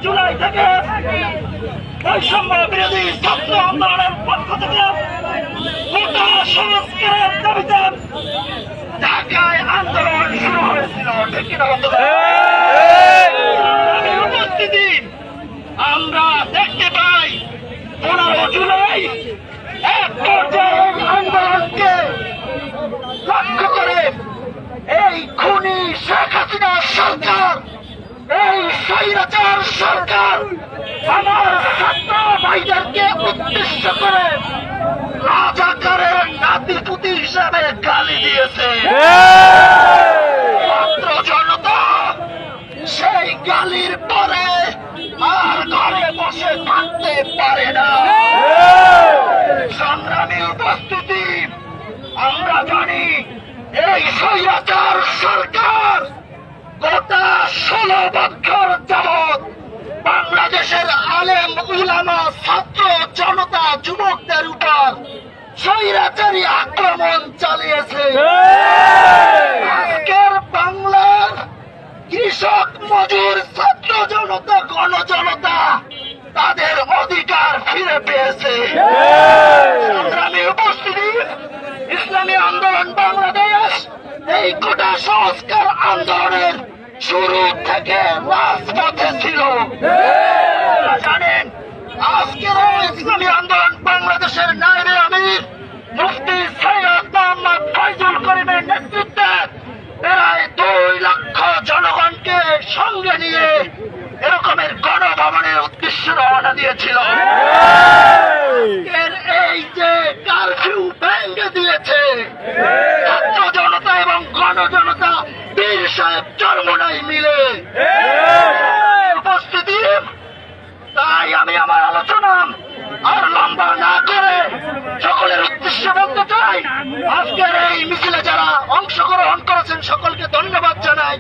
জুলাই থেকে বৈষম্য বিরোধী ছাত্র আন্দোলনের পক্ষ থেকে কোটা সংস্কারের দাবিতে ঢাকায় আন্দোলন শুরু হয়েছিল। ঠিক কিনা বন্ধুরা? উপস্থিতি আমরা দেখতে পাই 15 জুলাই এক পর্যায়ে আন্দোলনকে লক্ষ্য করে এই খুনি শেখ হাসিনা সরকার, এই স্বৈরাচার সরকার আমার ছাত্র ভাইদেরকে উদ্দেশ্য করে রাজাকারের নাতিপুতি হিসাবে গালি দিয়েছে। ছাত্র জনতা সেই গালির পরে আর ঘরে বসে থাকতে পারে না। সংগ্রামী উপস্থিতি, আমরা জানি এই স্বৈরাচার সরকার গোটা 16 বছর যাবৎ বাংলাদেশের আলেম উলামা ছাত্র জনতা যুবকদের উপর স্বৈরাচারী আক্রমণ চালিয়েছে। আজকের বাংলার কৃষক, মজুর, ছাত্র জনতা, গণজনতা তাদের অধিকার ফিরে পেয়েছে। সংগ্রামী উপস্থিতি, ইসলামী আন্দোলন বাংলাদেশ এই কোটা সংস্কার আন্দোলনের শুরু থেকে রাজপথে ছিল। জানেন, আজকের ইসলামী আন্দোলন বাংলাদেশের নায়েবে আমির মুফতি সৈয়দ মোহাম্মদ ফয়জুল করিমের নেতৃত্বে প্রায় 2 লক্ষ জনগণকে সঙ্গে নিয়ে এরকমের গণভবনের উদ্দেশ্যে রওনা দিয়েছিল। এই যে কারফিউ ভেঙে দিয়েছে ছাত্র জনতা এবং গণজনতা, পীর সাহেব চরমোনাই মিলে। উপস্থিতি, তাই আমি আমার আলোচনা আর লম্বা না করে সকলের উদ্দেশ্যে বলতে চাই, আজকের এই মিছিলে যারা অংশগ্রহণ করেছেন সকলকে ধন্যবাদ জানাই।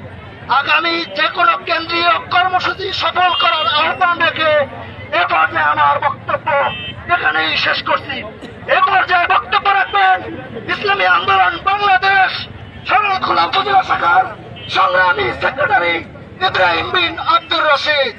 আগামী যে কোনো কেন্দ্রীয় কর্মসূচি সফল করার আহ্বান রেখে এ পর্যায়ে আমার বক্তব্য এখানেই শেষ করছি। এ পর্যায়ে বক্তব্য রাখবেন ইসলামী আন্দোলন বাংলাদেশ সরলখোলা উপজেলা শাখার সংগ্রামী সেক্রেটারি ইব্রাহিম বিন আব্দুর রশিদ।